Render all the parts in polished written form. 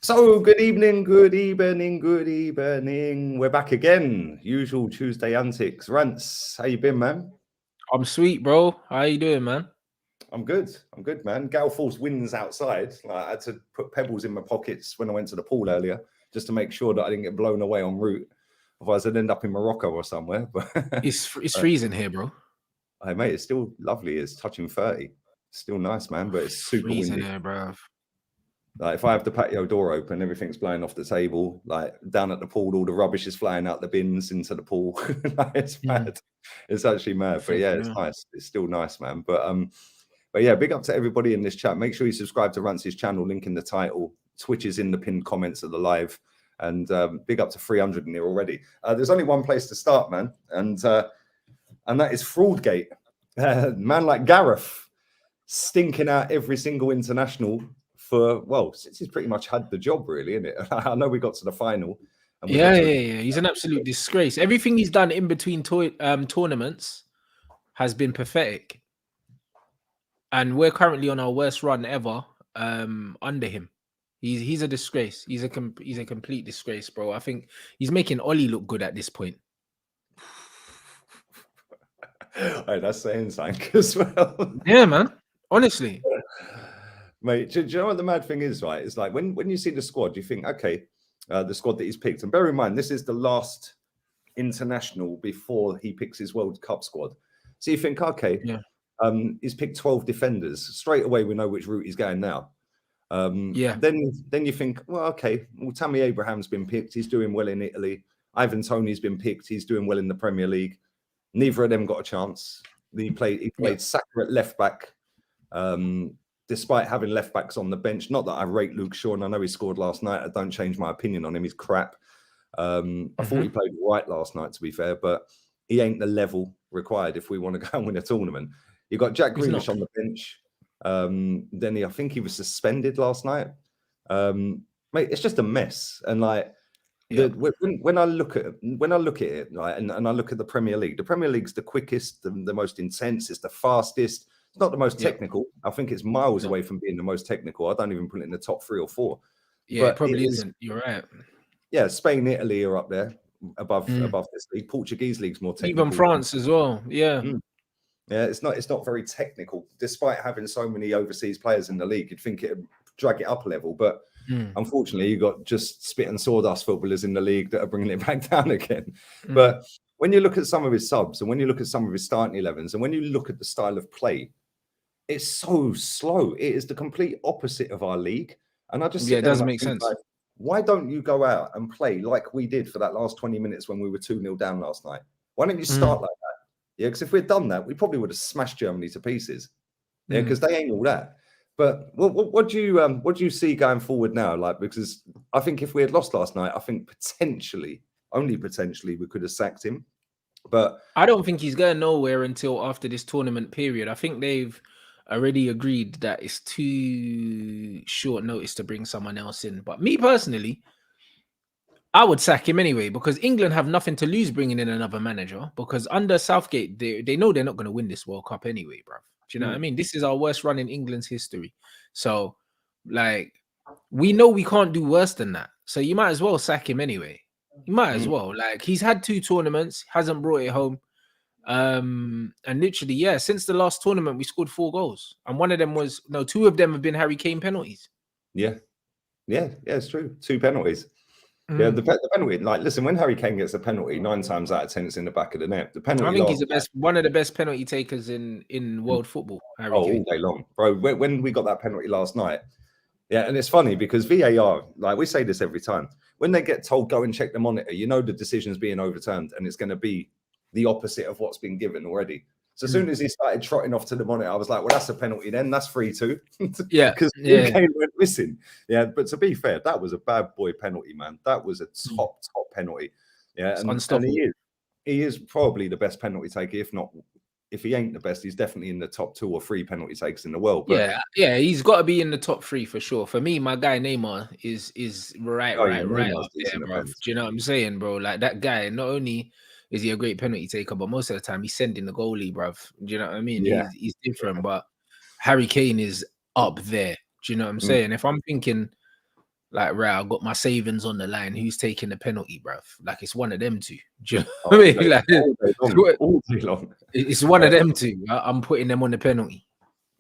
So, good evening, good evening, good evening. We're back again. Usual Tuesday antics. Rants, how you been, man? I'm sweet, bro. How you doing, man? I'm good, man. Gale Force wins outside. I had to put pebbles in my pockets when I went to the pool earlier just to make sure that I didn't get blown away en route. Otherwise, I'd end up in Morocco or somewhere. But It's freezing here, bro. hey, mate, it's still lovely. It's touching 30. Still nice, man, but it's super Freezing windy. here, bro. Like if I have the patio door open, everything's blowing off the table. Like down at the pool, all the rubbish is flying out the bins into the pool. It's mad. It's actually mad. But yeah, it's nice. It's still nice, man. But yeah, big up to everybody in this chat. Make sure you subscribe to Rancy's channel, link in the title. Twitch is in the pinned comments of the live. And big up to 300 in there already. There's only one place to start, man. And that is Fraudgate. Man like Gareth stinking out every single international since he's pretty much had the job, really, isn't it? I know we got to the final. And yeah. He's an absolute disgrace. Everything he's done in between tournaments has been pathetic. And we're currently on our worst run ever under him. He's a disgrace. He's a complete disgrace, bro. I think he's making Ollie look good at this point. Hey, that's saying something as well. Yeah, man. Honestly. Mate, do you know what the mad thing is, right? It's like when you see the squad, you think, okay, the squad that he's picked. And bear in mind, this is the last international before he picks his World Cup squad. So you think, okay, he's picked 12 defenders. Straight away, we know which route he's going now. Then you think, well, okay, Tammy Abraham's been picked. He's doing well in Italy. Ivan Toney's been picked. He's doing well in the Premier League. Neither of them got a chance. He played Saka at left back. Despite having left backs on the bench. Not that I rate Luke Shaw, and I know he scored last night. I don't change my opinion on him. He's crap. I thought he played right last night, to be fair, but he ain't the level required if we want to go and win a tournament. You got Jack Grealish on the bench. Then I think he was suspended last night. Mate, it's just a mess. And like when I look at it, right, and I look at the Premier League's the quickest, the most intense, it's the fastest. It's not the most technical. I think it's miles away from being the most technical. I don't even put it in the top 3 or 4. Yeah, but it probably isn't. You're right. Yeah, Spain, Italy are up there above this league. Portuguese league's more technical. Even France as well. Yeah. Yeah, it's not very technical. Despite having so many overseas players in the league, you'd think it'd drag it up a level. But unfortunately, you got just spit and sawdust footballers in the league that are bringing it back down again. But when you look at some of his subs and when you look at some of his starting 11s and when you look at the style of play, it's so slow. It is the complete opposite of our league. And I just it doesn't make sense. Like, why don't you go out and play like we did for that last 20 minutes when we were 2-0 down last night? Why don't you start like that? Yeah, because if we'd done that, we probably would have smashed Germany to pieces. Yeah, because they ain't all that. But what do you see going forward now? Like, because I think if we had lost last night, I think only potentially, we could have sacked him. But I don't think he's going nowhere until after this tournament period. I think they've already agreed that it's too short notice to bring someone else in. But me personally, I would sack him anyway because England have nothing to lose bringing in another manager because under Southgate, they know they're not going to win this World Cup anyway, bro. Do you know what I mean? This is our worst run in England's history. So, like, we know we can't do worse than that. So you might as well sack him anyway. You might as well. Like, he's had 2 tournaments, hasn't brought it home. And literally, since the last tournament, we scored 4 goals. And one of them 2 of them have been Harry Kane penalties. Yeah, it's true. 2 penalties. Yeah, the penalty. Like, listen, when Harry Kane gets a penalty, 9 times out of 10, it's in the back of the net. The penalty. I think he's one of the best penalty takers in world football. Harry Kane. All day long, bro. When we got that penalty last night, and it's funny because VAR, like we say this every time, when they get told go and check the monitor, you know the decision's being overturned and it's going to be the opposite of what's been given already. So as soon as he started trotting off to the monitor, I was like, well, that's a penalty then. That's 3-2. Because Kane went missing. Yeah, but to be fair, that was a bad boy penalty, man. That was a top penalty. Yeah, and he is probably the best penalty taker, if he ain't the best, he's definitely in the top 2 or 3 penalty takers in the world. But he's got to be in the top 3 for sure. For me, my guy Neymar is right up there, bro. Do you know what I'm saying, bro? Like, that guy, not only is he a great penalty taker, but most of the time he's sending the goalie, bruv. Do you know what I mean? Yeah. He's different, but Harry Kane is up there. Do you know what I'm saying? If I'm thinking, Like, right, I've got my savings on the line. Who's taking the penalty, bruv? Like, it's one of them two. Do you know what I mean? Like, all day long. All day long. It's one of them two. I'm putting them on the penalty.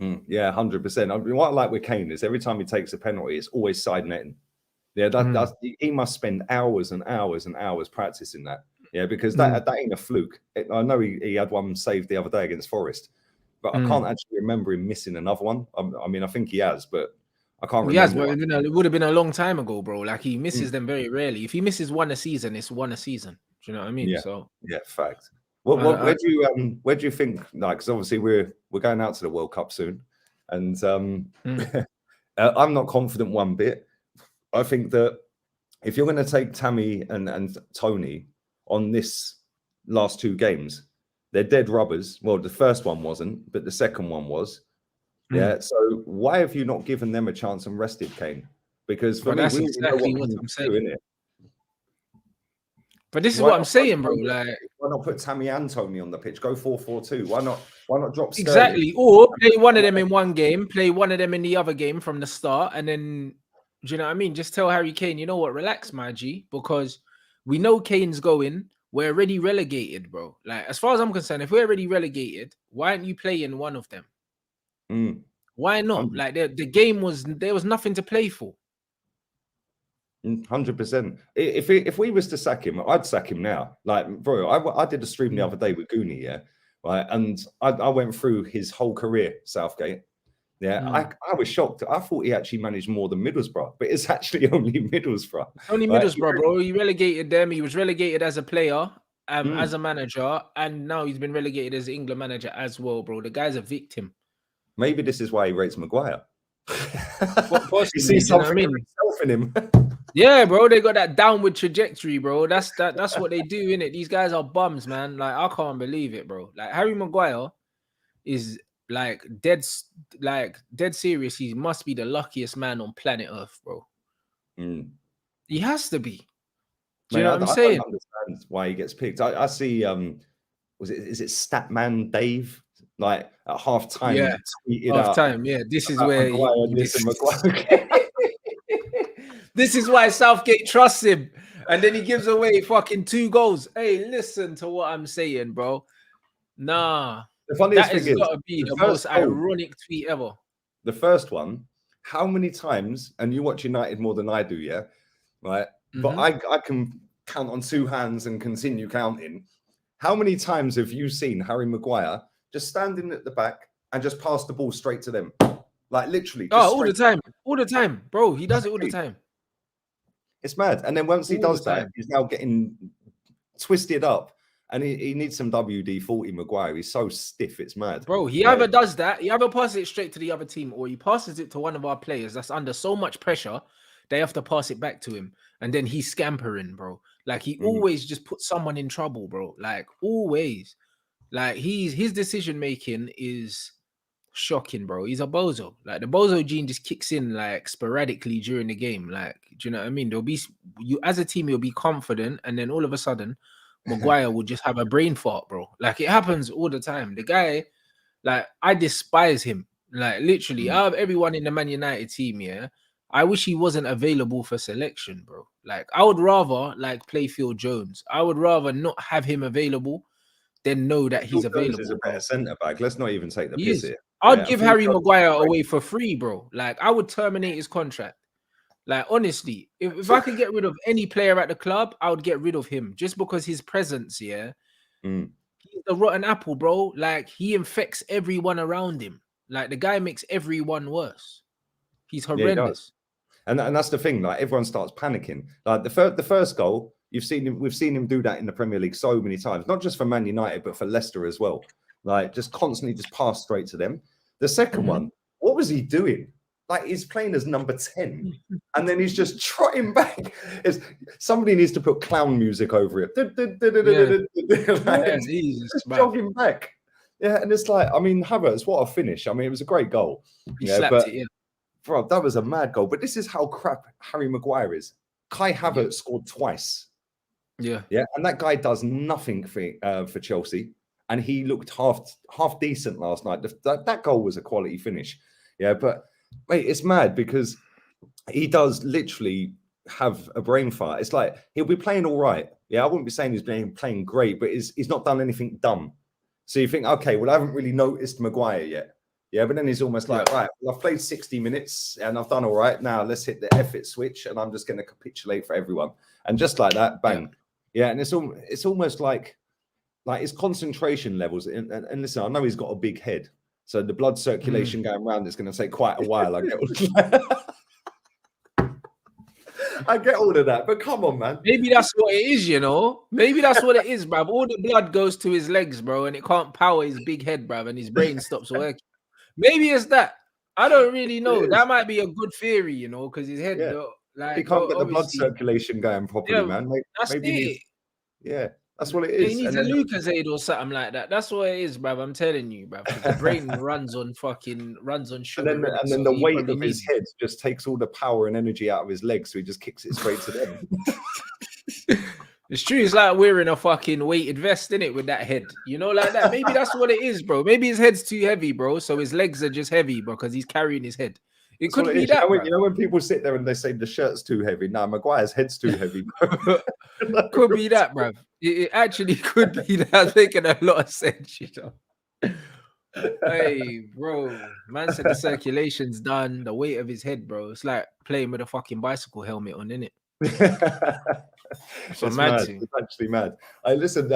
Yeah, 100%. I mean, what I like with Kane is every time he takes a penalty, it's always side netting. Yeah, he must spend hours and hours and hours practicing that. Yeah, because that ain't a fluke. I know he had one saved the other day against Forest, but I can't actually remember him missing another one. I mean, I think he has, but I can't remember. He has, but it would have been a long time ago, bro. Like, he misses them very rarely. If he misses one a season, it's one a season. Do you know what I mean? Yeah. So yeah, fact. Where do you think? Like, because obviously we're going out to the World Cup soon, and I'm not confident one bit. I think that if you're going to take Tammy and Tony on this last two games, they're dead rubbers. Well, the first one wasn't, but the second one was. Yeah. So why have you not given them a chance and rested Kane? Because for me, that's exactly what I'm saying. Isn't it? But this is what I'm saying, bro. Like, why not put Tammy and Tony on the pitch? Go 4-4-2. Why not drop Sterling? Exactly. Or play one of them in one game, play one of them in the other game from the start, and then, do you know what I mean? Just tell Harry Kane, you know what, relax, my G, because we know Kane's going. We're already relegated, bro. Like, as far as I'm concerned, if we're already relegated, why aren't you playing one of them? Why not? Like, the game there was nothing to play for. 100%. If we was to sack him, I'd sack him now. Like, bro, I did a stream the other day with Goonie, yeah, right, and I went through his whole career, Southgate. Yeah, I was shocked. I thought he actually managed more than Middlesbrough, but it's actually only Middlesbrough. Only Middlesbrough, bro. He relegated them. He was relegated as a player, as a manager, and now he's been relegated as England manager as well, bro. The guy's a victim. Maybe this is why he rates Maguire. You see something himself in him. Yeah, bro. They got that downward trajectory, bro. That's what they do, innit? These guys are bums, man. Like, I can't believe it, bro. Like, Harry Maguire is like dead serious. He must be the luckiest man on planet Earth, bro. He has to be. Do you know what I'm saying? I don't understand why he gets picked. I see. Is it Statman Dave? Like at half time, half time. Yeah, this is where this is why Southgate trusts him, and then he gives away fucking 2 goals. Hey, listen to what I'm saying, bro. Nah, the funniest thing is gotta be the most ironic tweet ever. The first one. How many times? And you watch United more than I do, yeah, right? But I can count on 2 hands and continue counting. How many times have you seen Harry Maguire just standing at the back and just pass the ball straight to them? Like, literally. All the time, bro. He does it all the time. It's mad. And then once he does that, he's now getting twisted up, and he needs some WD-40 Maguire. He's so stiff, it's mad. Bro, he either does that, he either passes it straight to the other team, or he passes it to one of our players that's under so much pressure, they have to pass it back to him. And then he's scampering, bro. Like, he always just puts someone in trouble, bro. Like, always. Like, his decision making is shocking, bro. He's a bozo. Like, the bozo gene just kicks in like sporadically during the game. Like, do you know what I mean? There'll be you as a team, you'll be confident, and then all of a sudden, Maguire will just have a brain fart, bro. Like, it happens all the time. The guy, like, I despise him. Like, literally, out of everyone in the Man United team, yeah, I wish he wasn't available for selection, bro. Like, I would rather like play Phil Jones. I would rather not have him available than know that he's available. Is a better centre back. Let's not even take the piss here. I'd give Harry Maguire away for free, bro. Like, I would terminate his contract. Like, honestly, if I could get rid of any player at the club, I would get rid of him just because his presence, yeah. He's a rotten apple, bro. Like, he infects everyone around him. Like, the guy makes everyone worse. He's horrendous. And that's the thing. Like, everyone starts panicking. Like, the first goal, we've seen him do that in the Premier League so many times, not just for Man United, but for Leicester as well. Like, just constantly just pass straight to them. The second one, what was he doing? Like, he's playing as number 10, and then he's just trotting back. Somebody needs to put clown music over it. Just jogging back. Yeah, and it's like, I mean, Havertz, what a finish. I mean, it was a great goal. He slapped it, yeah. Bro, that was a mad goal. But this is how crap Harry Maguire is. Kai Havertz scored twice. Yeah. Yeah, and that guy does nothing for Chelsea. And he looked half decent last night. That goal was a quality finish. Yeah, but mate, it's mad because he does literally have a brain fart. It's like he'll be playing all right. Yeah, I wouldn't be saying he's playing great, but he's not done anything dumb. So you think, okay, well, I haven't really noticed Maguire yet. Yeah, but then he's almost like, right, well, I've played 60 minutes and I've done all right. Now let's hit the effort switch and I'm just going to capitulate for everyone. And just like that, bang. Yeah, and it's almost like his concentration levels. And listen, I know he's got a big head. So the blood circulation going around is going to take quite a while. I get all of that, but come on, man. Maybe that's what it is, you know. Maybe that's what it is, bruv. All the blood goes to his legs, bro, and it can't power his big head, bruv, and his brain stops working. Maybe it's that. I don't really know. That might be a good theory, you know, because his head, like, he can't get the blood circulation going properly, man. Maybe that's what it is. He needs a Lucozade or something like that. That's what it is, bruv. I'm telling you, bruv. The brain runs on sugar. And then the weight of his head just takes all the power and energy out of his legs, so he just kicks it straight to them. It's true. It's like wearing a fucking weighted vest, innit, with that head. You know, like that. Maybe that's what it is, bro. Maybe his head's too heavy, bro. So his legs are just heavy because he's carrying his head. It could be that. You know when people sit there and they say the shirt's too heavy. Nah, Maguire's head's too heavy, bro. Could be that, bro. It actually could be that. Making a lot of sense, you know. Hey, bro. Man said the circulation's done. The weight of his head, bro. It's like playing with a fucking bicycle helmet on, innit? It's mad. It's actually mad. Listen,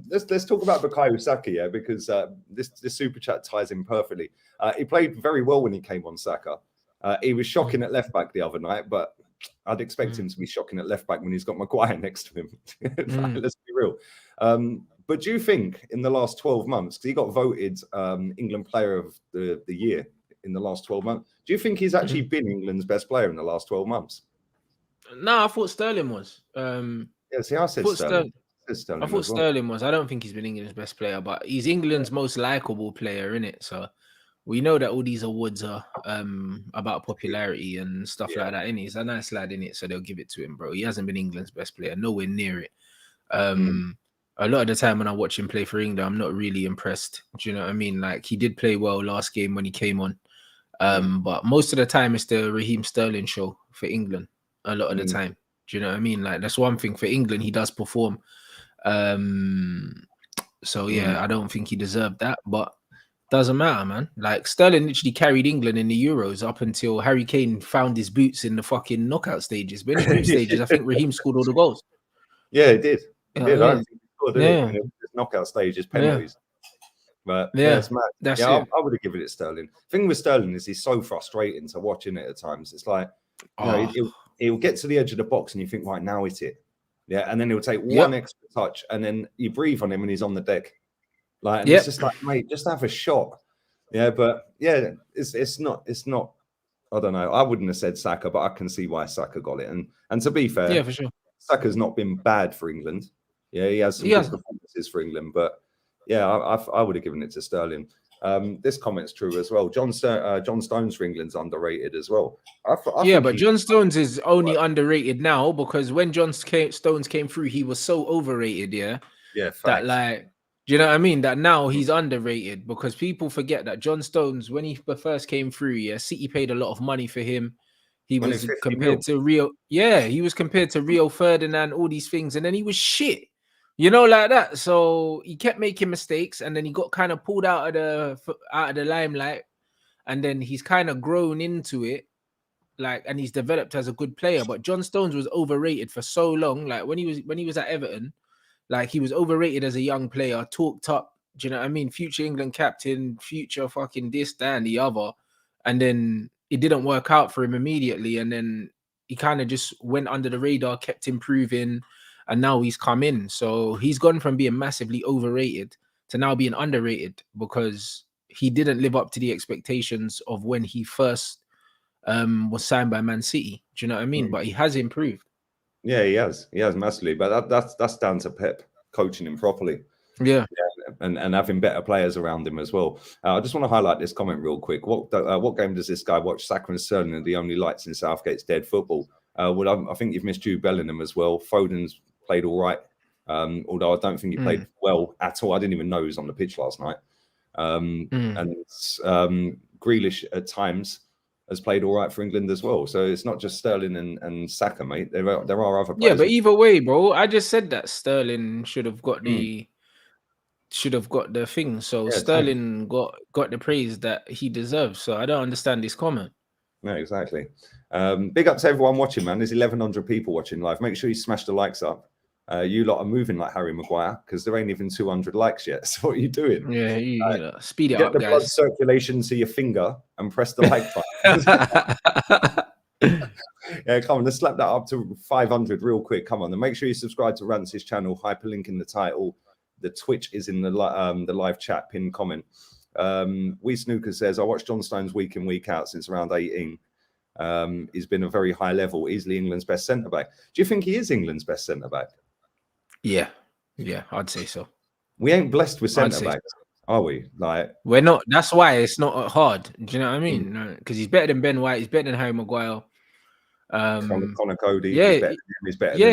let's talk about Bukayo Saka, yeah, because this super chat ties in perfectly. He played very well when he came on, Saka. He was shocking at left back the other night, but I'd expect him to be shocking at left back when he's got Maguire next to him. Let's be real. But do you think in the last 12 months, because he got voted England Player of the Year in the last 12 months, do you think he's actually been England's best player in the last 12 months? No, I thought Sterling was. Yeah, see, I said Sterling. I thought Sterling was. I don't think he's been England's best player, but he's England's most likable player, innit? So we know that all these awards are about popularity and stuff like that, innit? He's a nice lad, innit? So they'll give it to him, bro. He hasn't been England's best player, nowhere near it. A lot of the time when I watch him play for England, I'm not really impressed. Do you know what I mean? Like, he did play well last game when he came on. But most of the time, it's the Raheem Sterling show for England. A lot of the time. Do you know what I mean? Like, that's one thing for England. He does perform. So, yeah, I don't think he deserved that. But doesn't matter, man. Like, Sterling literally carried England in the Euros up until Harry Kane found his boots in the fucking knockout stages. But in the group stages, I think Raheem scored all the goals. Yeah, he did. I don't think he scored it. Knockout stages, penalties. But it's mad. That's I would have given it Sterling. The thing with Sterling is he's so frustrating to watch in it at times. It's like, you know, he'll get to the edge of the box and you think, right, now hit it. Yeah, and then he'll take one extra touch and then you breathe on him and he's on the deck. Like, and it's just like, mate, just have a shot. Yeah, but yeah, it's not. I don't know. I wouldn't have said Saka, but I can see why Saka got it. And to be fair, for sure, Saka's not been bad for England. Yeah, he has some good performances for England, but yeah, I would have given it to Sterling. This comment's true as well. John Stones for England's underrated as well. But John Stones is only underrated now because when John Stones came through, he was so overrated. Yeah, facts. That, like, do you know what I mean? That now he's underrated because people forget that John Stones, when he first came through, City paid a lot of money for him. He was compared to Rio. Yeah, he was compared to Rio Ferdinand, all these things, and then he was shit. You know, like that. So he kept making mistakes, and then he got kind of pulled out of the limelight, and then he's kind of grown into it, like, and he's developed as a good player. But John Stones was overrated for so long. Like when he was at Everton, like he was overrated as a young player, talked up. Do you know what I mean? Future England captain, future fucking this, that, and the other, and then it didn't work out for him immediately, and then he kind of just went under the radar, kept improving. And now he's come in. So he's gone from being massively overrated to now being underrated because he didn't live up to the expectations of when he first was signed by Man City. Do you know what I mean? But he has improved. Yeah, he has. He has massively. But that's down to Pep coaching him properly. Yeah. And having better players around him as well. I just want to highlight this comment real quick. What game does this guy watch? Saka and Sterling are the only lights in Southgate's dead football. I think you've missed Jude Bellingham as well. Foden's played all right, although I don't think he played well at all. I didn't even know he was on the pitch last night. And Grealish at times has played all right for England as well. So it's not just Sterling and Saka, mate. There are other Yeah, players. but either way, bro, I just said that Sterling should have got Mm. the thing. So Yeah, same. Sterling got the praise that he deserves. So I don't understand this comment. No, exactly. Big up to everyone watching, man. There's 1,100 people watching live. Make sure you smash the likes up. You lot are moving like Harry Maguire because there ain't even 200 likes yet. So what are you doing? Yeah, you know, speed it Get up, the blood guys. circulation to your finger and press the like button. Yeah, come on, let's slap that up to 500 real quick. Come on, and make sure you subscribe to Rance's channel. Hyperlink in the title. The Twitch is in the live chat pinned comment. Wee Snooker says, I watch John Stones week in, week out since around 18. He's been a very high level, easily England's best centre back. Do you think he is England's best centre back? Yeah, I'd say so. We ain't blessed with centre backs, are we? Like, we're not. That's why it's not hard. Do you know what I mean? Because he's better than Ben White. He's better than Harry Maguire. Connor Cody. Yeah,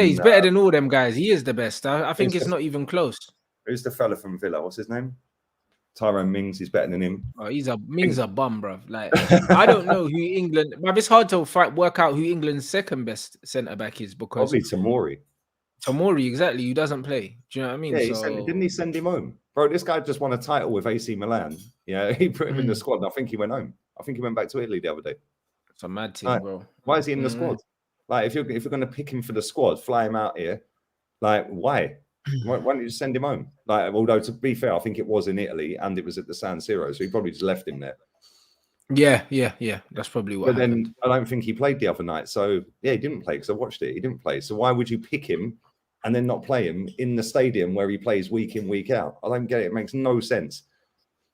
he's better than all them guys. He is the best. I think it's not even close. Who's the fella from Villa? What's his name? Tyrone Mings. He's better than him. Oh, Mings a bum, bro. Like, I don't know who England. But it's hard to work out who England's second best centre back is because probably Tomori. Tomori, exactly. Who doesn't play? Do you know what I mean? Yeah, didn't he send him home, bro? This guy just won a title with AC Milan. Yeah, he put him in the squad, and I think he went home. I think he went back to Italy the other day. It's a mad thing, bro. Why is he in the squad? Like, if you're going to pick him for the squad, fly him out here. Like, why? Why don't you just send him home? Like, although to be fair, I think it was in Italy and it was at the San Siro, so he probably just left him there. Yeah. That's probably what. But happened. Then I don't think he played the other night. So yeah, he didn't play because I watched it. He didn't play. So why would you pick him and then not play him in the stadium where he plays week in, week out? I don't get it. It makes no sense.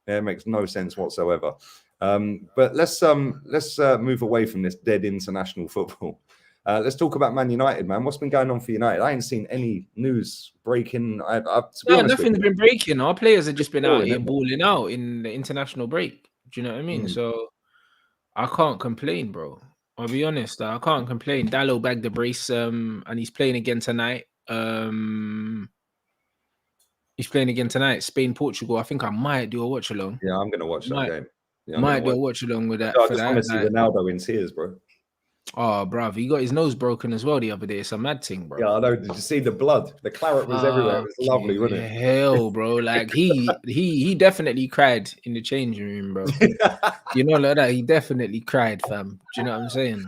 Yeah, it makes no sense whatsoever. But let's move away from this dead international football. Let's talk about Man United, man. What's been going on for United? I ain't seen any news breaking. Nothing's been breaking. Our players have just been out here balling out in the international break. Do you know what I mean? So I can't complain, bro. I'll be honest. I can't complain. Dallo bagged the brace, and he's playing again tonight. He's playing again tonight. Spain, Portugal. I think I might do a watch along. Yeah, I'm gonna watch that game. Yeah, might do a watch along with that. I just want to see Ronaldo in tears, bro. Oh, bruv, he got his nose broken as well the other day. It's a mad thing, bro. Yeah, I know. Did you see the blood? The claret was everywhere. It was lovely, wasn't it? Hell, bro. Like he definitely cried in the changing room, bro. You know, like that. He definitely cried, fam. Do you know what I'm saying?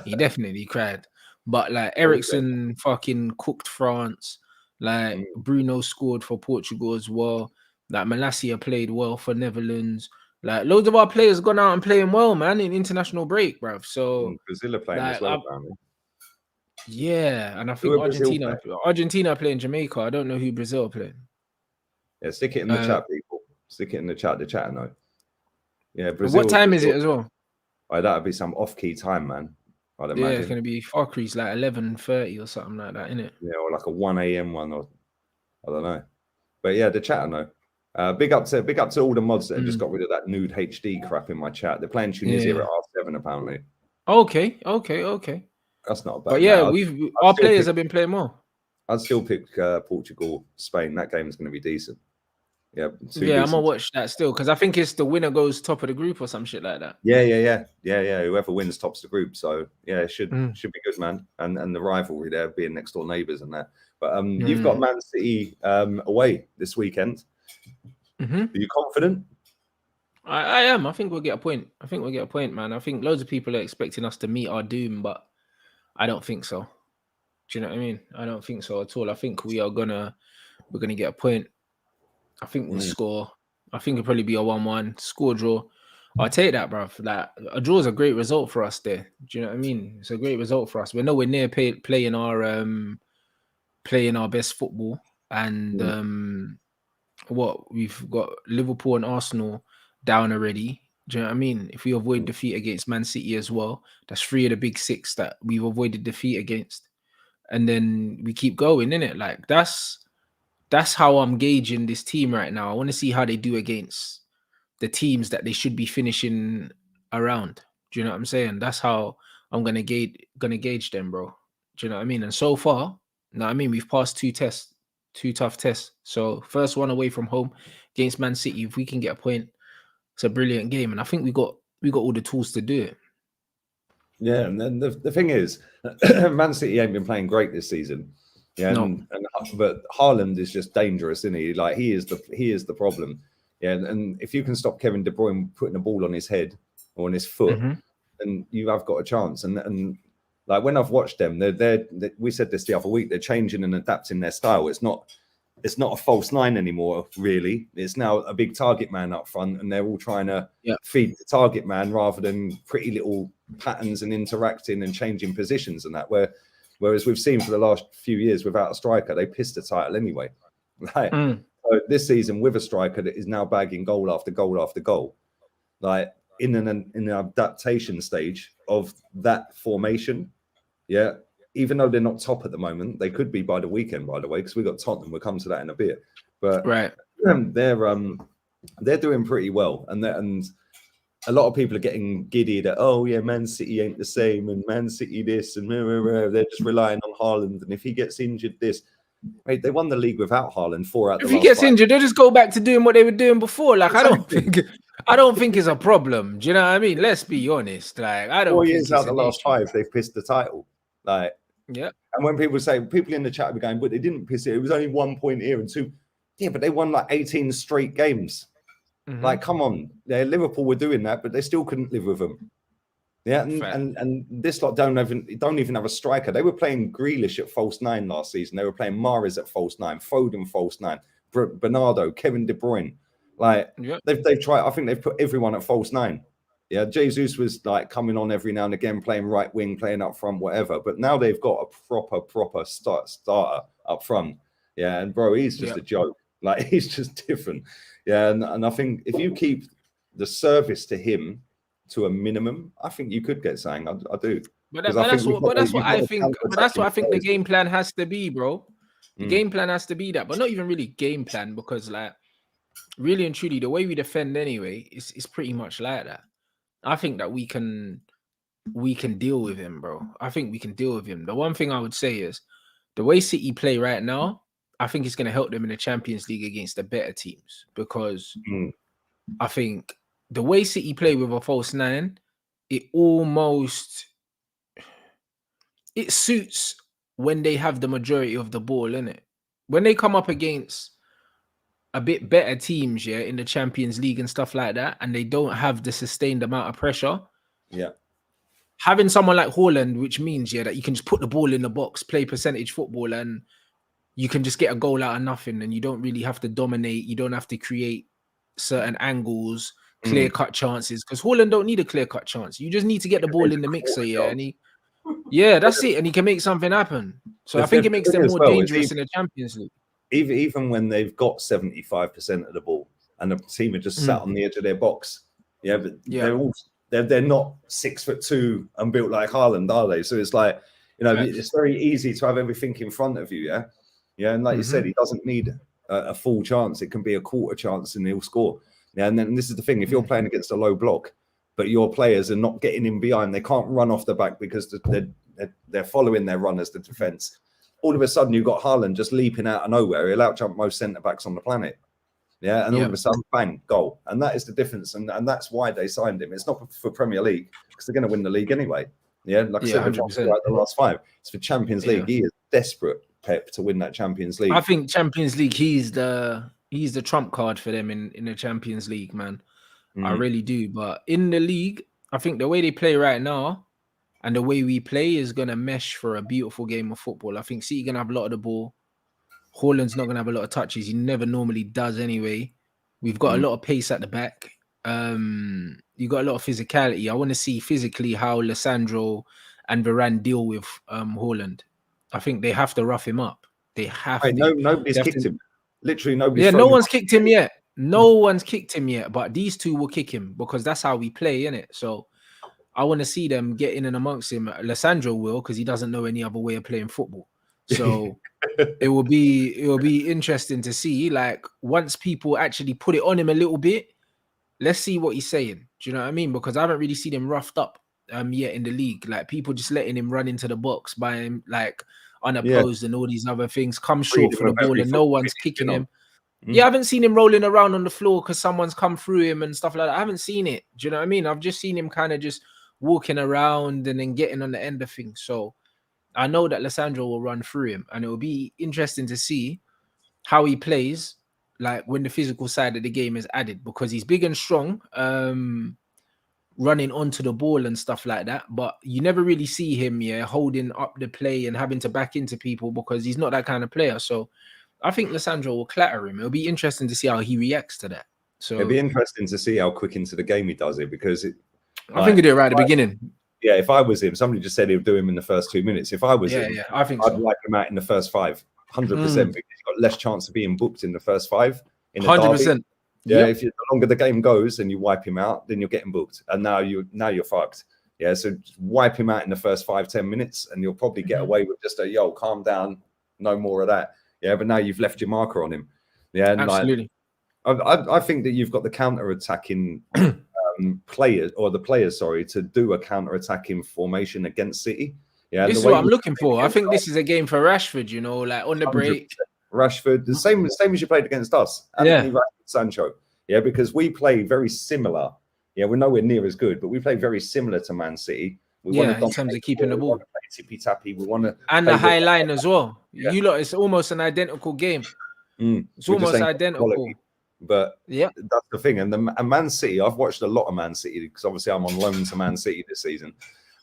He definitely cried. But like Ericsson fucking cooked France. Like Bruno scored for Portugal as well. Like Malacia played well for Netherlands. Like loads of our players gone out and playing well, man, in international break, bruv. So Brazil are playing as well, apparently. Yeah, and I think Argentina playing Jamaica. I don't know who Brazil are playing. Yeah, stick it in the chat, people. Stick it in the chat. The chat know. Yeah, Brazil. What time is it as well? Oh, that'd be some off-key time, man. I'd imagine. Yeah, it's gonna be far crease like 11:30 or something like that, innit? Yeah, or like a 1 a.m. one, or I don't know. But yeah, the chat know. Big up to all the mods that have just got rid of that nude HD crap in my chat. They're playing Tunisia at R7 apparently. Okay. That's not bad. But yeah, our players have been playing more. I'd still pick Portugal, Spain. That game is going to be decent. Yeah, I'm gonna watch that still because I think it's the winner goes top of the group or some shit like that. Yeah. Whoever wins tops the group. So yeah, it should be good, man. And the rivalry there being next door neighbours and that. But you've got Man City away this weekend. Are you confident? I am. I think we'll get a point. Man. I think loads of people are expecting us to meet our doom, but I don't think so. Do you know what I mean? I don't think so at all. I think we're gonna get a point. I think we'll score. I think it'll probably be a 1-1 score draw. I'll take that, bro. Like a draw is a great result for us there. Do you know what I mean? It's a great result for us. We're nowhere near playing our best football, and what we've got Liverpool and Arsenal down already. Do you know what I mean? If we avoid defeat against Man City as well, that's 3 of the big 6 that we've avoided defeat against, and then we keep going, innit? Like that's how I'm gauging this team right now. I want to see how they do against the teams that they should be finishing around. Do you know what I'm saying? That's how I'm gonna gauge them, bro. Do you know what I mean? And so far, we've passed 2 tests. 2 tough tests. So first one away from home against Man City. If we can get a point, it's a brilliant game, and I think we got all the tools to do it. Yeah, and then the thing is, Man City ain't been playing great this season. Yeah, but Haaland is just dangerous, isn't he? Like he is the problem. Yeah, and if you can stop Kevin De Bruyne putting the ball on his head or on his foot, then you have got a chance. And like when I've watched them, we said this the other week, they're changing and adapting their style. It's not a false nine anymore, really. It's now a big target man up front, and they're all trying to feed the target man rather than pretty little patterns and interacting and changing positions and that. Whereas we've seen for the last few years without a striker, they pissed the title anyway. Like so this season with a striker that is now bagging goal after goal after goal, like in an adaptation stage of that formation, yeah. Even though they're not top at the moment, they could be by the weekend, by the way, because we got Tottenham. We'll come to that in a bit. But they're doing pretty well, and a lot of people are getting giddy that Man City ain't the same, and Man City this, and they're just relying on Haaland, and if he gets injured, this. Mate, they won the league without Haaland 4 out. If he gets injured, they'll just go back to doing what they were doing before. Like exactly. I don't think it's a problem. Do you know what I mean? Let's be honest. Like I don't. 4 years out the last 5, they've pissed the title. Like. Yeah. And when people in the chat are going, but they didn't piss it. It was only 1 point here and 2. Yeah, but they won like 18 straight games. Like, come on. Yeah, Liverpool were doing that, but they still couldn't live with them. Yeah, and this lot don't even have a striker. They were playing Grealish at false 9 last season. They were playing Mahrez at false 9, Foden false 9, Bernardo, Kevin De Bruyne. Like they've tried. I think they've put everyone at false 9. Yeah, Jesus was like coming on every now and again, playing right wing, playing up front, whatever. But now they've got a proper starter up front. Yeah, and bro, he's just a joke. Like he's just different. Yeah, and I think if you keep the service to him to a minimum, I think you could get something. I do. But that's what I think. That's what I think the game plan has to be, bro. The game plan has to be that, but not even really game plan, because like really and truly, the way we defend anyway is pretty much like that. I think that we can deal with him, bro. I think we can deal with him. The one thing I would say is the way City play right now, I think it's going to help them in the Champions League against the better teams, because I think the way City play with a false 9, it suits when they have the majority of the ball, innit? When they come up against a bit better teams, in the Champions League and stuff like that, and they don't have the sustained amount of pressure. Yeah. Having someone like Haaland, which means, that you can just put the ball in the box, play percentage football, and you can just get a goal out of nothing, and you don't really have to dominate. You don't have to create certain angles, clear-cut chances, because Haaland don't need a clear-cut chance. You just need to get the ball in the mixer, and that's it, and he can make something happen. So I think it makes them more dangerous in the Champions League. Even when they've got 75% of the ball and the team are just sat on the edge of their box, but they're not 6'2" and built like Haaland, are they? So it's like, it's very easy to have everything in front of you, and like you said, he doesn't need a full chance. It can be a quarter chance and he'll score. And then this is the thing: if you're playing against a low block, but your players are not getting in behind, they can't run off the back because they're following their runners, the defense. All of a sudden, you've got Haaland just leaping out of nowhere. He'll outjump most centre-backs on the planet. Yeah, and all of a sudden, bang, goal. And that is the difference. And that's why they signed him. It's not for Premier League, because they're going to win the league anyway. Yeah, like I said, the last 5. It's for Champions League. He is desperate, Pep, to win that Champions League. I think Champions League, he's the trump card for them in the Champions League, man. I really do. But in the league, I think the way they play right now, and the way we play is going to mesh for a beautiful game of football. I think City going to have a lot of the ball. Haaland's not going to have a lot of touches. He never normally does anyway. We've got a lot of pace at the back. You got a lot of physicality. I want to see physically how Lissandro and Varane deal with Haaland. I think they have to rough him up. They have to. Nobody's kicked him. Literally nobody's. Yeah, no one's kicked him yet. No one's kicked him yet. But these two will kick him, because that's how we play, innit? So I want to see them get in and amongst him. Lissandro will, because he doesn't know any other way of playing football. So it will be interesting to see. Like, once people actually put it on him a little bit, let's see what he's saying. Do you know what I mean? Because I haven't really seen him roughed up yet in the league. Like, people just letting him run into the box by him, like unopposed and all these other things. Come short for the ball and no one's kicking him. Yeah, I haven't seen him rolling around on the floor because someone's come through him and stuff like that. I haven't seen it. Do you know what I mean? I've just seen him kind of just walking around and then getting on the end of things. So I know that Lissandro will run through him, and it will be interesting to see how he plays, like when the physical side of the game is added, because he's big and strong, running onto the ball and stuff like that. But you never really see him, holding up the play and having to back into people because he's not that kind of player. So I think Lissandro will clatter him. It'll be interesting to see how he reacts to that. So it'll be interesting to see how quick into the game he does it, because I think he did it right at the beginning. Yeah, if I was him, somebody just said he'll do him in the first 2 minutes. If I was him, I think I'd like him out in the first 5, 100%, because he's got less chance of being booked in the first 5. 100%. Yeah, if the longer the game goes and you wipe him out, then you're getting booked, and now you're fucked. Yeah, so just wipe him out in the first 5-10 minutes, and you'll probably get away with just a calm down, no more of that. Yeah, but now you've left your marker on him. Yeah, and absolutely. I think that you've got the counter-attacking players, to do a counter-attacking formation against City. Yeah, this is what I'm looking for. I think this is a game for Rashford, like on the break. Rashford, the same as you played against us. Anthony, Rashford, Sancho. Yeah, because we play very similar. Yeah, we're nowhere near as good, but we play very similar to Man City. We want to in terms of keeping the ball. Tippy tappy. We want to, and the high line as well. Yeah. You lot, it's almost an identical game. It's almost identical. Quality. But that's the thing. And Man City, I've watched a lot of Man City because obviously I'm on loan to Man City this season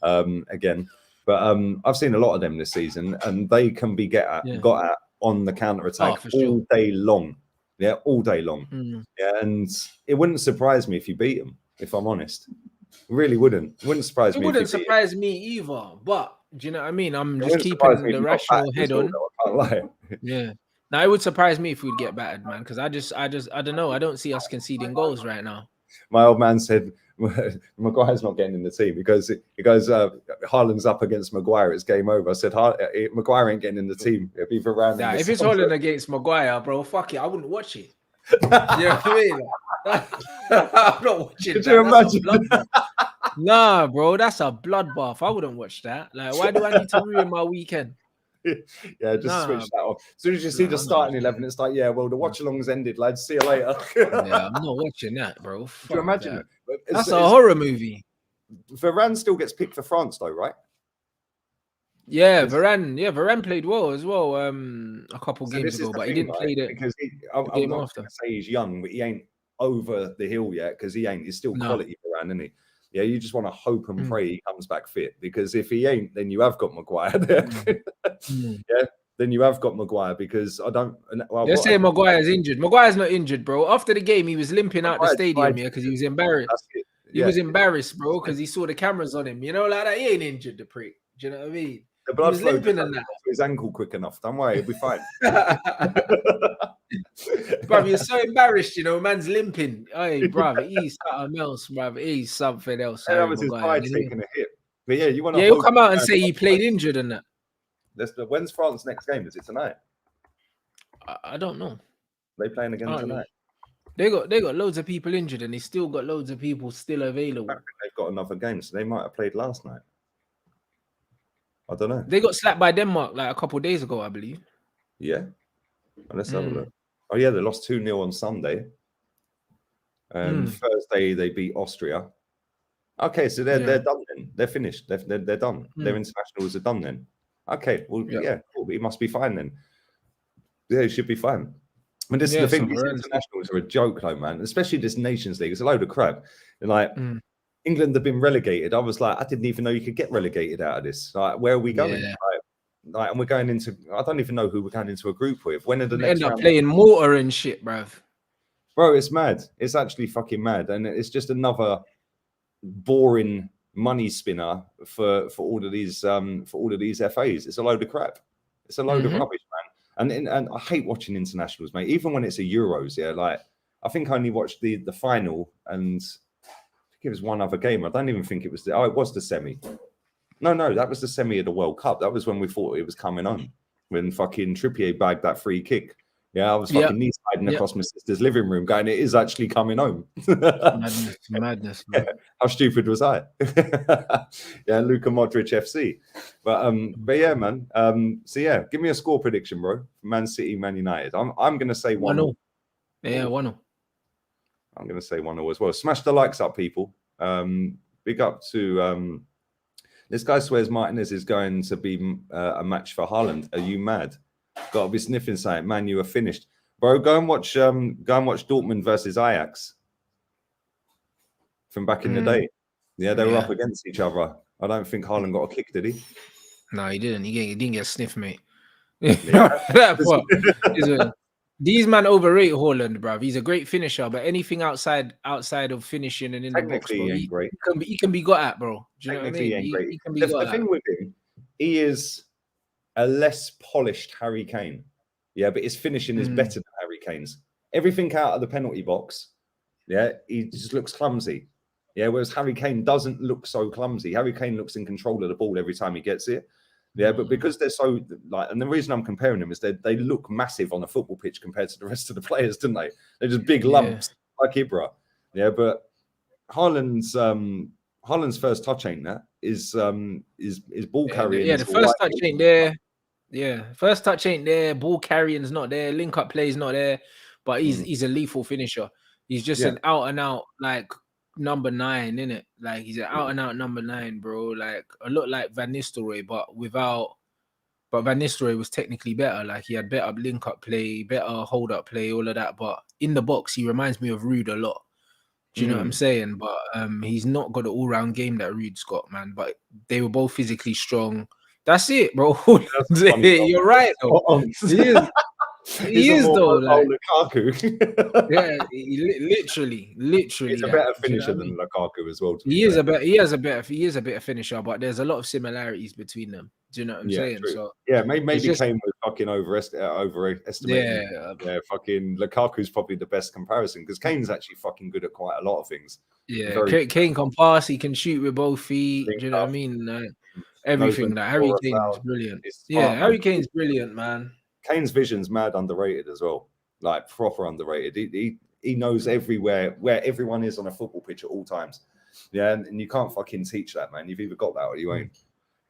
again. But I've seen a lot of them this season, and they can be got at on the counter attack all day long. Yeah, all day long. Yeah, and it wouldn't surprise me if you beat them, if I'm honest. It really wouldn't. It wouldn't surprise me. It wouldn't surprise me either. But do you know what I mean? I'm just keeping the rational head on. I can't lie. Yeah. Now it would surprise me if we'd get battered, man, because I don't know. I don't see us conceding goals right now. My old man said Maguire's not getting in the team because he goes, Haaland's up against Maguire, it's game over. I said, Maguire ain't getting in the team. It'll be Varane. Yeah, if it's Haaland against Maguire, bro, fuck it, I wouldn't watch it. You know what I mean? I'm not watching. Could you imagine? Nah, bro, that's a bloodbath. I wouldn't watch that. Like, why do I need to ruin my weekend? Yeah, just switch that off. As soon as you see the starting 11, it's like, yeah, well, the watch-alongs ended, lads. See you later. Yeah, I'm not watching that, bro. Could you imagine it? That's a horror movie. Varane still gets picked for France, though, right? Yeah, Varane. Yeah, Varane played well as well. A couple games ago, but he didn't play it because I'm not going to say he's young, but he ain't over the hill yet because he ain't. He's still quality Varane, isn't he? Yeah, you just want to hope and pray he comes back fit, because if he ain't, then you have got Maguire there. Yeah, then you have got Maguire, because I don't. Well, they're saying Maguire's injured. Maguire's not injured, bro. After the game, he was limping out the stadium here because he was embarrassed. He was embarrassed, bro, because he saw the cameras on him. You know, like that. He ain't injured, the prick. Do you know what I mean? The blood flow to his ankle quick enough. Don't worry, he'll be fine. Bro, you're so embarrassed, man's limping. Hey, bro, he's something else, bro. He's something else. That was his pride taking a hit. But yeah, you want to. Yeah, he'll come out and say he played injured and that. When's France's next game? Is it tonight? I don't know. They playing again tonight. They got loads of people injured, and they still got loads of people still available. I think they've got another game, so they might have played last night. I don't know. They got slapped by Denmark like a couple of days ago, I believe. Yeah. Let's have a look. Oh, yeah, they lost 2-0 on Sunday. And Thursday, they beat Austria. Okay, so they're done then. They're finished. They're done. Their internationals are done then. Okay, well, cool. He must be fine then. Yeah, he should be fine. I mean, this is the thing. These internationals are a joke, though, man. Especially this Nations League. It's a load of crap. And like... England have been relegated. I was like, I didn't even know you could get relegated out of this. Like, where are we going? Yeah. Like, and we're going into. I don't even know who we're going into a group with. When are the next? End up playing mortar and shit, bruv. Bro, it's mad. It's actually fucking mad, and it's just another boring money spinner for all of these FAs. It's a load of crap. It's a load of rubbish, man. And I hate watching internationals, mate. Even when it's a Euros, yeah. Like, I think I only watched the final and. It was one other game. I don't even think it was it was the semi. No, that was the semi of the World Cup. That was when we thought it was coming on. When fucking Trippier bagged that free kick. Yeah, I was fucking knee sliding across my sister's living room going, it is actually coming home. Madness. Yeah, how stupid was I? Yeah, Luka Modric FC. But yeah, man. So yeah, give me a score prediction, bro. Man City, Man United. I'm gonna say 1-0. Yeah, 1-0. I'm going to say 1-0 as well. Smash the likes up, people. Big up to this guy swears Martinez is going to be a match for Haaland. Are you mad? Got to be sniffing something, man. You are finished, bro. Go and watch Dortmund versus Ajax from back in the day. Yeah, they were up against each other. I don't think Haaland got a kick, did he? No, he didn't. He didn't get a sniff, mate. Yeah. These man overrate Haaland, bruv. He's a great finisher, but anything outside of finishing and in the box, bro, he can be got at, bro. Do you know what I mean? He can be got at. The thing with him, he is a less polished Harry Kane. Yeah, but his finishing is better than Harry Kane's. Everything out of the penalty box, yeah, he just looks clumsy. Yeah, whereas Harry Kane doesn't look so clumsy. Harry Kane looks in control of the ball every time he gets it. Yeah, but because they're so like, and the reason I'm comparing them is they look massive on a football pitch compared to the rest of the players, don't they? They're just big lumps like Ibra. Yeah, but Haaland's first touch ain't that is ball carrying. Yeah, the first touch ain't there. Yeah, first touch ain't there. Ball carrying's not there. Link up play's not there. But he's a lethal finisher. He's just an out and out like number 9, innit? Like he's an out and out number 9, bro. Like a lot like Van Nistelrooy, but Van Nistelrooy was technically better. Like he had better link up play, better hold up play, all of that. But in the box, he reminds me of Ruud a lot. Do you know what I'm saying? But he's not got the all round game that Ruud's got, man. But they were both physically strong. That's it, bro. You're right, though. He is though. Like Lukaku. Yeah, literally. He's a better finisher than Lukaku as well. He is a better finisher, but there's a lot of similarities between them. Do you know what I'm saying? True. So maybe Kane was fucking overestimated. Yeah, fucking Lukaku's probably the best comparison because Kane's actually fucking good at quite a lot of things. Yeah, Kane can pass, he can shoot with both feet. Do you know what I mean? Everything. Like Harry Kane is brilliant. Harry Kane's brilliant, man. Kane's vision's mad underrated as well, like proper underrated. He knows everywhere where everyone is on a football pitch at all times. Yeah, and you can't fucking teach that, man. You've either got that or you ain't.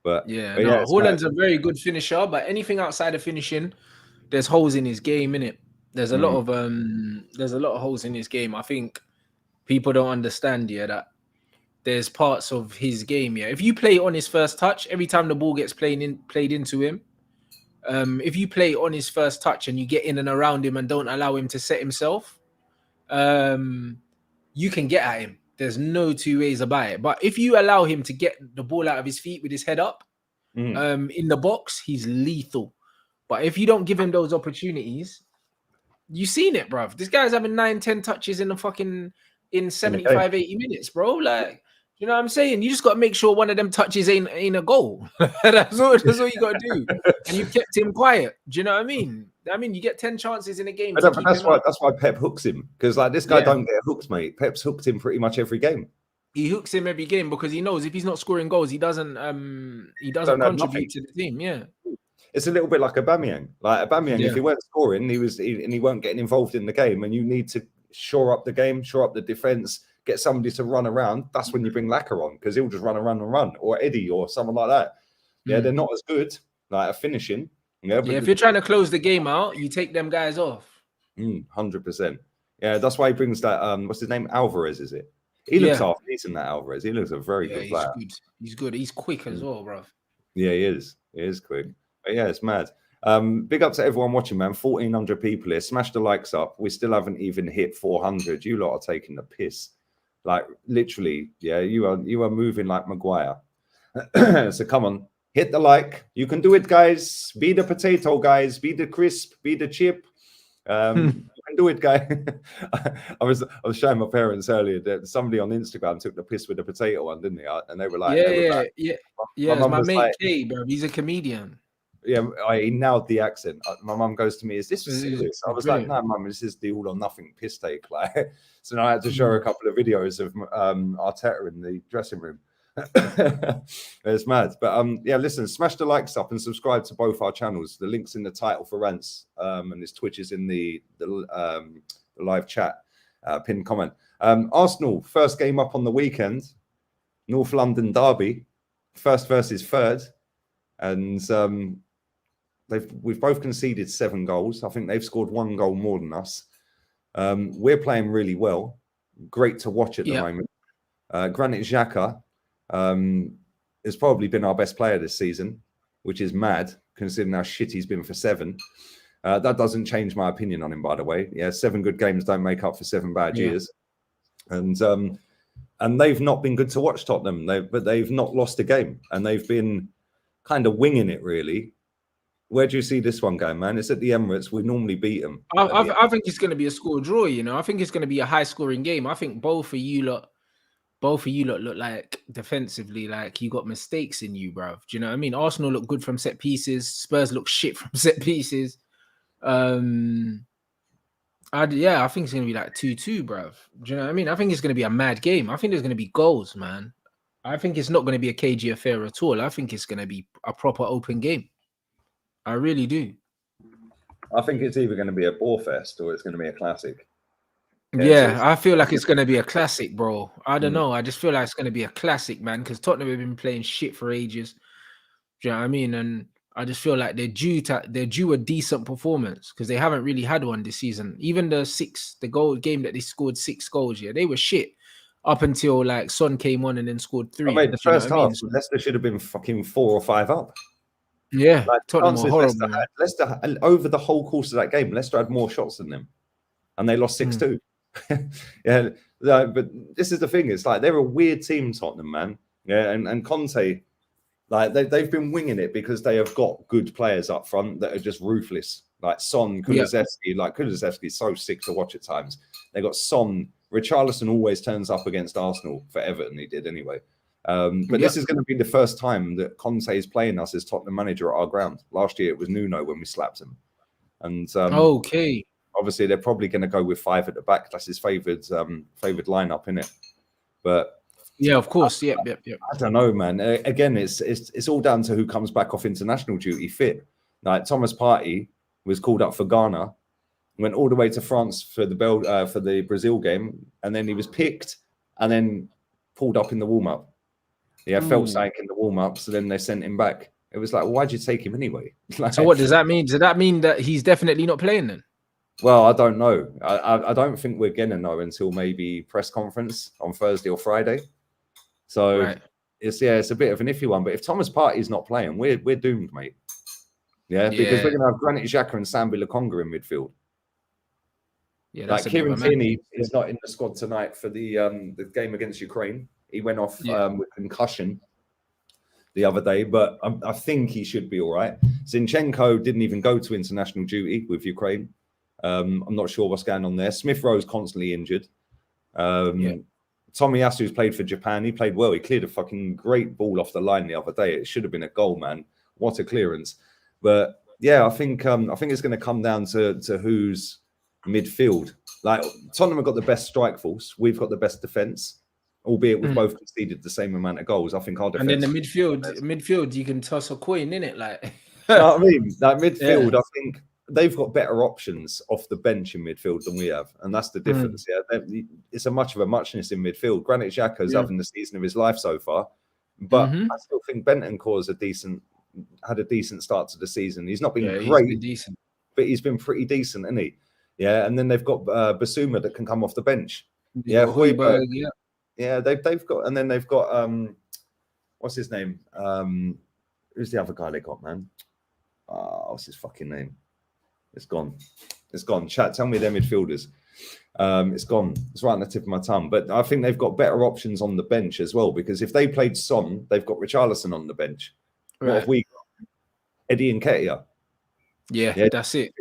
But Haaland's a very good finisher, but anything outside of finishing, there's holes in his game, innit? There's a lot of holes in his game. I think people don't understand that there's parts of his game. If you play on his first touch, every time the ball gets played into him. If you play on his first touch and you get in and around him and don't allow him to set himself, you can get at him. There's no two ways about it. But if you allow him to get the ball out of his feet with his head up, in the box, he's lethal. But if you don't give him those opportunities, you've seen it, bruv. This guy's having 9-10 touches in 75, 80 minutes, bro. Like, you know what I'm saying? You just got to make sure one of them touches ain't a goal. That's all you got to do. And you kept him quiet. Do you know what I mean? You get 10 chances in a game. That's why Pep hooks him. Because like this guy don't get hooked, mate. Pep's hooked him pretty much every game. He hooks him every game because he knows if he's not scoring goals, he doesn't contribute to the team. Yeah. It's a little bit like Aubameyang. Like Aubameyang, if he weren't scoring, he weren't getting involved in the game, and you need to shore up the game, shore up the defense, get somebody to run around. That's when you bring Laka on because he'll just run, or Eddie, or someone like that. Yeah, they're not as good like at finishing. If you're trying to close the game out, you take them guys off. 100%. Yeah, that's why he brings that. What's his name? Alvarez, is it? He looks half decent. That Alvarez. He looks a very good player. He's good. He's quick as well, bro. Yeah, he is. He is quick. But yeah, it's mad. Big up to everyone watching, man. 1,400 people here. Smash the likes up. We still haven't even hit 400. You lot are taking the piss. Like literally, you are moving like Maguire. So come on, hit the like. You can do it, guys. Be the potato, guys. Be the crisp. Be the chip. You can do it, guy. I was showing my parents earlier that somebody on Instagram took the piss with the potato one, didn't they? And they were like, My mate Kay, bro. He's a comedian. Yeah, he nailed the accent. My mum goes to me, "Is this serious?" I was like, "No, mum, this is the all or nothing piss take." Like, so now I had to show her a couple of videos of Arteta in the dressing room. It's mad, but listen, smash the likes up and subscribe to both our channels. The link's in the title for Rants, and his Twitch is in the live chat pinned comment. Arsenal first game up on the weekend, North London derby, first versus third, and we've both conceded 7 goals. I think they've scored 1 goal more than us. We're playing really well. Great to watch at the moment. Granit Xhaka has probably been our best player this season, which is mad considering how shit he's been for 7. That doesn't change my opinion on him, by the way. Yeah, 7 good games don't make up for 7 bad years. And they've not been good to watch, Tottenham. But they've not lost a game, and they've been kind of winging it, really. Where do you see this one going, man? It's at the Emirates. We normally beat them. I think it's going to be a score draw. I think it's going to be a high scoring game. I think both of you lot look like defensively like you got mistakes in you, bruv. Do you know what I mean? Arsenal look good from set pieces. Spurs look shit from set pieces. I think it's going to be like 2-2, bruv. Do you know what I mean? I think it's going to be a mad game. I think there's going to be goals, man. I think it's not going to be a cagey affair at all. I think it's going to be a proper open game. I really do. I think it's either going to be a bore fest or it's going to be a classic. Yeah, I feel like it's going to be a classic, bro. I don't know. I just feel like it's going to be a classic, man, because Tottenham have been playing shit for ages. Do you know what I mean? And I just feel like they're due a decent performance because they haven't really had one this season. Even the goal game that they scored 6 goals, they were shit up until like Son came on and then scored 3. The first half, Leicester should have been fucking 4 or 5 up. Yeah, like, Tottenham were horrible. Leicester, over the whole course of that game, Leicester had more shots than them, and they lost 6-2. Yeah, but this is the thing. It's like they're a weird team, Tottenham, man. Yeah, and Conte, like they've been winging it because they have got good players up front that are just ruthless. Like Son, Kulusevski. Like Kulusevski's so sick to watch at times. They got Son. Richarlison always turns up against Arsenal for Everton. He did anyway. But this is going to be the first time that Conte is playing us as Tottenham manager at our ground. Last year it was Nuno when we slapped him. And obviously they're probably going to go with 5 at the back. That's his favoured lineup, innit? But yeah, of course. I don't know, man. Again, it's all down to who comes back off international duty fit. Like Thomas Partey was called up for Ghana, went all the way to France for the Brazil game, and then he was picked and then pulled up in the warm up. Yeah, felt something in the warm up, so then they sent him back. It was like, why'd you take him anyway? So what does that mean? Does that mean that he's definitely not playing then? Well, I don't know. I don't think we're gonna know until maybe press conference on Thursday or Friday. So it's a bit of an iffy one. But if Thomas Partey's not playing, we're doomed, mate. Yeah, because we're gonna have Granit Xhaka and Sambi Lokonga in midfield. Yeah, like Kieran Tierney is not in the squad tonight for the game against Ukraine. He went off with concussion the other day, but I think he should be all right. Zinchenko didn't even go to international duty with Ukraine. I'm not sure what's going on there. Smith Rowe's constantly injured. Tomiyasu's played for Japan. He played well. He cleared a fucking great ball off the line the other day. It should have been a goal, man. What a clearance. But yeah, I think it's going to come down to who's midfield. Like Tottenham have got the best strike force. We've got the best defense. Albeit we've both conceded the same amount of goals. I think our defense. And then the midfield, you can toss a coin in it, like. You know what I mean? Like midfield, I think they've got better options off the bench in midfield than we have, and that's the difference. Yeah, it's a much of a muchness in midfield. Granit Xhaka is having the season of his life so far, but I still think Bentancur's had a decent start to the season. He's not been great, decent, but he's been pretty decent, isn't he? Yeah, and then they've got Basuma that can come off the bench. Yeah, Højbjerg. Yeah, they've got, and then they've got what's his name? Who's the other guy they got, man? What's his fucking name? It's gone. Chat, tell me their midfielders. It's gone. It's right on the tip of my tongue. But I think they've got better options on the bench as well, because if they played Son, they've got Richarlison on the bench. Right. What have we got? Eddie Nketiah. Yeah, that's it.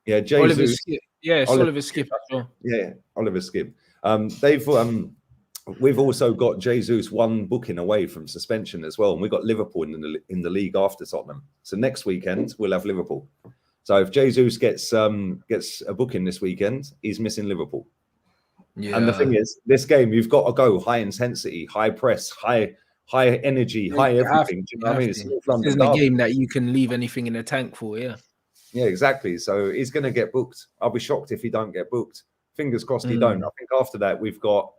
Yeah, Jesus. Oliver Skip. Yeah, it's Oliver Skip as well. Yeah, Oliver Skip. We've also got Jesus one booking away from suspension as well, and we've got Liverpool in the league after Tottenham. So next weekend we'll have Liverpool. So if Jesus gets a booking this weekend, he's missing Liverpool. Yeah. And the thing is, this game you've got to go high intensity, high press, high energy, high everything. Do you know what I mean? This isn't a game that you can leave anything in the tank for. Yeah. Yeah, exactly. So he's going to get booked. I'll be shocked if he don't get booked. Fingers crossed he don't. I think after that we've got,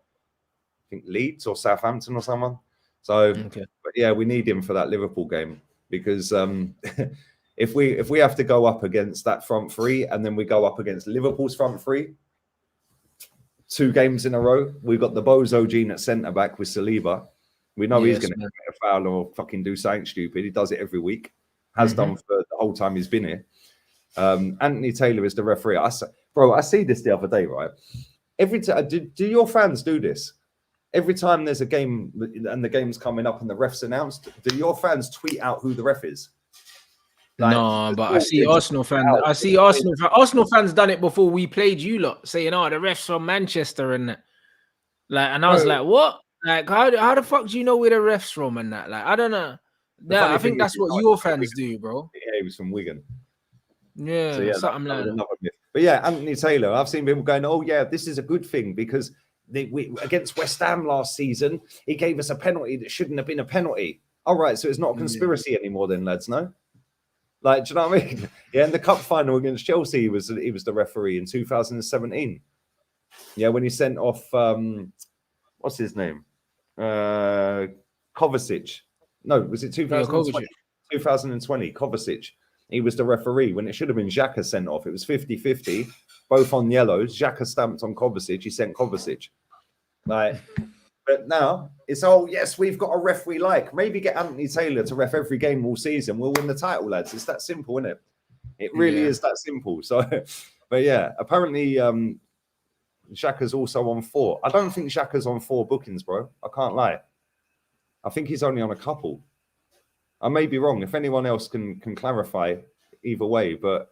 Leeds or Southampton or someone. So, but yeah, we need him for that Liverpool game because if we have to go up against that front three and then we go up against Liverpool's front three, 2 games in a row, we've got the bozo gene at centre back with Saliba. We know he's Yes, going to man. commit a foul or fucking do something stupid. He does it every week. Has done for the whole time he's been here. Anthony Taylor is the referee. I see this the other day, right? Every time, do your fans do this? Every time there's a game and the game's coming up and the ref's announced, do your fans tweet out who the ref is? Like, No, but I see Arsenal fans. Arsenal fans done it before we played you lot, saying, "Oh, the refs from Manchester," and that. Like, and I was like, "What? Like, how the fuck do you know where the refs from?" And that, like, I don't know. Yeah, I think that's what your fans do, bro. Yeah, he was from Wigan. Yeah, So yeah, something like that. Another myth. But yeah, Anthony Taylor, I've seen people going, "Oh yeah, this is a good thing because against West Ham last season, he gave us a penalty that shouldn't have been a penalty." All right, so it's not a conspiracy anymore, then, lads. No, like, do you know what I mean? Yeah, in the cup final against Chelsea, he was the referee in 2017. Yeah, when he sent off what's his name, Kovacic. No, was it 2020? 2020, Kovacic. He was the referee when it should have been Xhaka sent off. It was 50-50, both on yellows. Xhaka stamped on Kovacic. He sent Kovacic. Like, but now it's, oh, yes, we've got a ref we like. Maybe get Anthony Taylor to ref every game all season. We'll win the title, lads. It's that simple, isn't it? It really is that simple. So, but yeah, apparently Xhaka's also on 4. I don't think Xhaka's on 4 bookings, bro. I can't lie. I think he's only on a couple. I may be wrong. If anyone else can clarify either way, but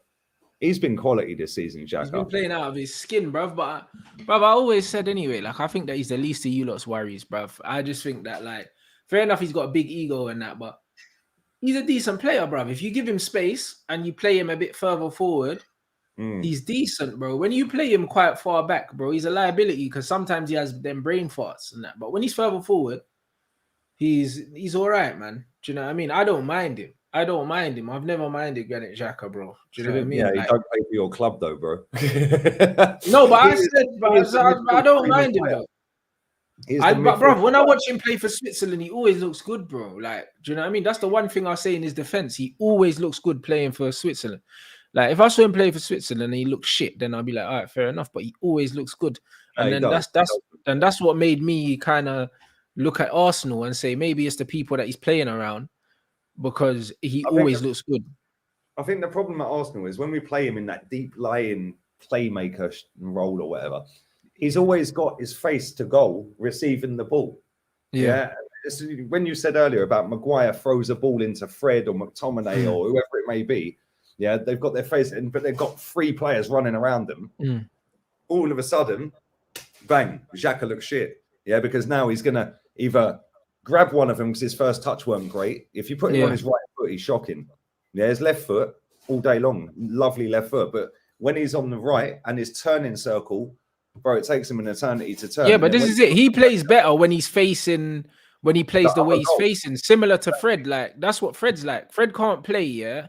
he's been quality this season, Xhaka. He's been playing out of his skin, bruv. But I always said anyway, like, I think that he's the least of you lot's worries, bruv. I just think that, like, fair enough, he's got a big ego and that, but he's a decent player, bruv. If you give him space and you play him a bit further forward, he's decent, bro. When you play him quite far back, bro, he's a liability because sometimes he has them brain farts and that. But when he's further forward, he's all right, man. Do you know what I mean? I don't mind him. I've never minded Granit Xhaka, bro. Do you know what I mean? Yeah, he don't play for your club though, bro. No, but I don't mind him though. But bro, when I watch him play for Switzerland, he always looks good, bro. Like, do you know what I mean? That's the one thing I say in his defense. He always looks good playing for Switzerland. Like, if I saw him play for Switzerland and he looked shit, then I'd be like, all right, fair enough. But he always looks good, and then that's what made me kind of look at Arsenal and say maybe it's the people that he's playing around because he always looks good. I think the problem at Arsenal is when we play him in that deep lying playmaker role or whatever, he's always got his face to goal receiving the ball. Yeah. When you said earlier about Maguire throws a ball into Fred or McTominay or whoever it may be, yeah, they've got their face in, but they've got 3 players running around them. All of a sudden, bang, Xhaka looks shit. Yeah, because now he's going to either grab one of them because his first touch weren't great. If you put him on his right foot, he's shocking. Yeah, his left foot all day long, lovely left foot. But when he's on the right and his turning circle, bro, it takes him an eternity to turn. Yeah, but this is it. He plays better when he's facing, when he plays the way he's facing, similar to Fred. Like, that's what Fred's like. Fred can't play,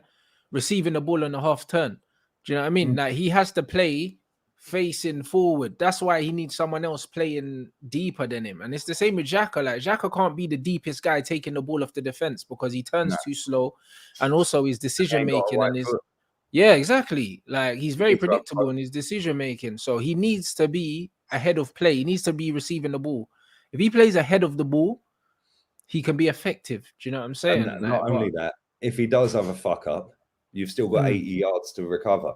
receiving the ball on a half turn. Do you know what I mean? Like, he has to play facing forward. That's why he needs someone else playing deeper than him. And it's the same with Xhaka. Like, Xhaka can't be the deepest guy taking the ball off the defense because he turns too slow, and also his decision making and his exactly. Like, he's very predictable in his decision making. So he needs to be ahead of play. He needs to be receiving the ball. If he plays ahead of the ball, he can be effective. Do you know what I'm saying? And not only that, if he does have a fuck up, you've still got 80 yards to recover.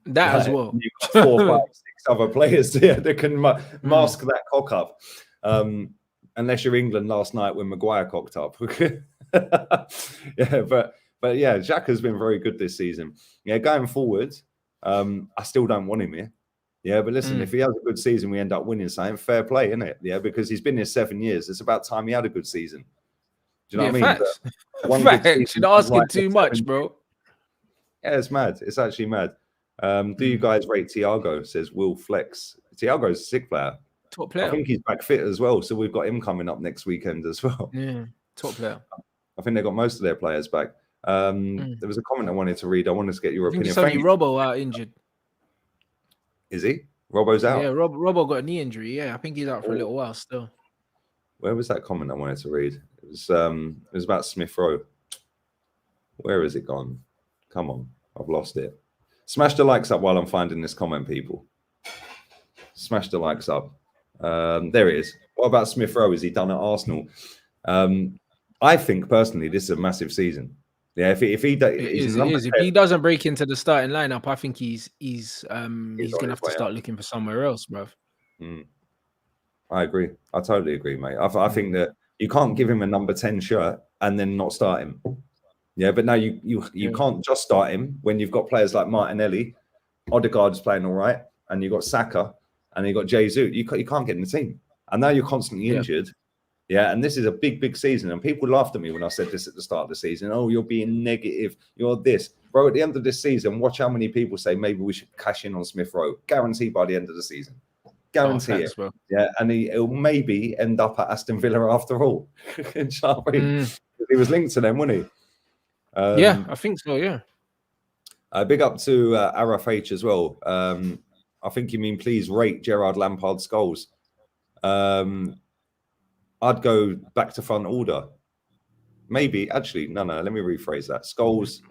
That as well. You've got 4, 5, 6 other players that can mask that cock up. Unless you're England last night when Maguire cocked up. But yeah, Xhaka's been very good this season. Yeah, going forward, I still don't want him here. Yeah, but listen, if he has a good season, we end up winning something. Fair play, isn't it? Yeah, because he's been here 7 years. It's about time he had a good season. Do you know what I mean? Facts. You're asking too much, bro. Yeah, it's mad. It's actually mad. Do you guys rate Thiago? Says Will Flex. Thiago's a sick player. Top player. I think he's back fit as well. So we've got him coming up next weekend as well. Yeah, top player. I think they got most of their players back. There was a comment I wanted to read. I wanted to get your opinion. It's only Robbo out injured. Is he? Robbo's out? Yeah, Robbo got a knee injury. Yeah, I think he's out for a little while still. Where was that comment I wanted to read? It was about Smith Rowe. Where has it gone? Come on, I've lost it. Smash the likes up while I'm finding this comment, people. Smash the likes up. There it is. What about Smith Rowe? Is he done at Arsenal? I think personally, this is a massive season. Yeah, if he It is. If he doesn't break into the starting lineup, I think he's on gonna have his to way start out. looking for somewhere else, bruv. I agree. I totally agree, mate. I think that you can't give him a number 10 shirt and then not start him. Yeah, but now you can't just start him when you've got players like Martinelli, Odegaard's playing all right, and you've got Saka, and you've got Jesus. You can't get in the team, and now you're constantly injured. Yeah, and this is a big season, and people laughed at me when I said this at the start of the season. Oh, you're being negative. You're this, bro. At the end of this season, watch how many people say maybe we should cash in on Smith Rowe. Guarantee by the end of the season. Guarantee it. Bro. Yeah, and he'll maybe end up at Aston Villa after all. He was linked to them, wasn't he? Yeah, I think so. Yeah. Big up to Araf H as well. I think you mean please rate Gerard Lampard's goals. I'd go back to front order. Maybe actually no. Let me rephrase that. Scholes,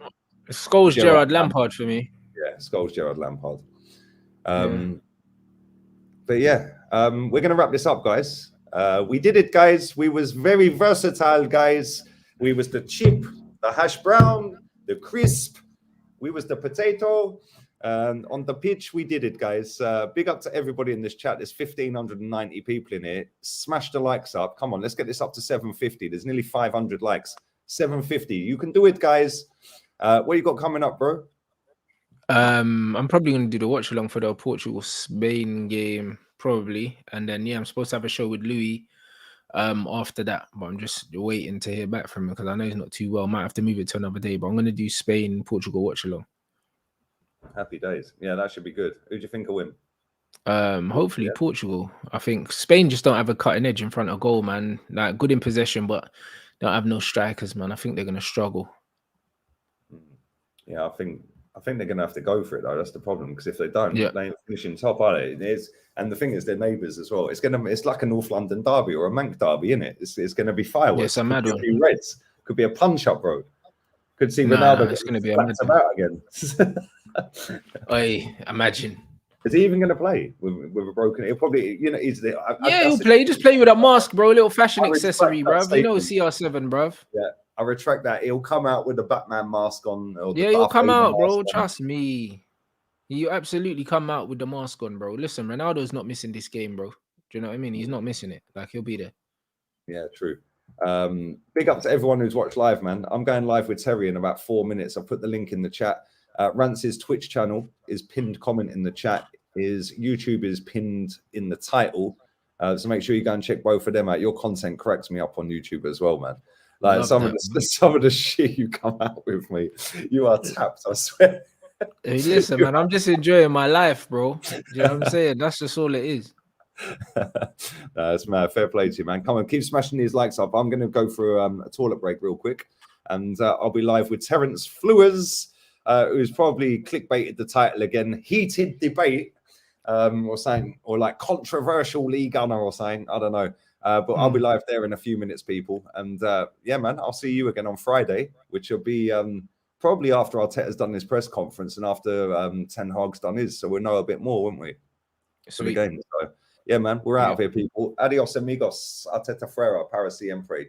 Gerard Lampard for me. Yeah, Scholes, Gerard Lampard. But yeah, we're gonna wrap this up, guys. We did it, guys. We was very versatile, guys. We was the chip, the hash brown, the crisp. We was the potato. On the pitch, we did it, guys. Big up to everybody in this chat. There's 1,590 people in here. Smash the likes up. Come on, let's get this up to 750. There's nearly 500 likes. 750. You can do it, guys. What you got coming up, bro? I'm probably going to do the watch along for the Portugal-Spain game, probably. And then, I'm supposed to have a show with Louis after that. But I'm just waiting to hear back from him because I know he's not too well. Might have to move it to another day. But I'm going to do Spain-Portugal watch along. Happy days. Yeah, that should be good. Who do you think will win? Hopefully Portugal. I think Spain just don't have a cutting edge in front of goal, man. Like good in possession, but don't have no strikers, man. I think they're going to struggle. Yeah, I think they're going to have to go for it though. That's the problem because if they don't, they ain't finishing top, are they? And the thing is, they're neighbours as well. It's like a North London derby or a Manc derby, isn't it? It's going to be fireworks. Yes, I'm mad. Could be Reds. Could be a punch up, bro. Could see Ronaldo. It's going to be a mad about again. I imagine. Is he even going to play with a broken? He'll probably, he's the. He'll play. Just play with a mask, bro. A little fashion accessory, bro. You know, CR7, bro. Yeah, I retract that. He'll come out with a Batman mask on. He'll come out, bro. Trust me. You absolutely come out with the mask on, bro. Listen, Ronaldo's not missing this game, bro. Do you know what I mean? He's not missing it. Like he'll be there. Yeah, true. Big up to everyone who's watched live, man. I'm going live with Terry in about 4 minutes. I'll put the link in the chat. Rance's Twitch channel is pinned comment in the chat. His YouTube is pinned in the title. So make sure you go and check both of them out. Your content cracks me up on YouTube as well, man. Like some of the shit you come out with me, you are tapped, I swear. Hey, listen, man, I'm just enjoying my life, bro. You know what I'm saying? That's just all it is. That's mad. Fair play to you, man. Come on, keep smashing these likes up. I'm going to go through a toilet break real quick, and I'll be live with Terence Flewers, who's probably clickbaited the title again. Heated debate, or saying, or like controversial league gunner or saying, I don't know. But I'll be live there in a few minutes, people. And yeah, man, I'll see you again on Friday, which will be probably after Arteta's done his press conference and after Ten Hag's done his. So we'll know a bit more, won't we? For the game. So yeah, man, we're out of here, people. Adios, amigos. Arteta Frera, para siempre.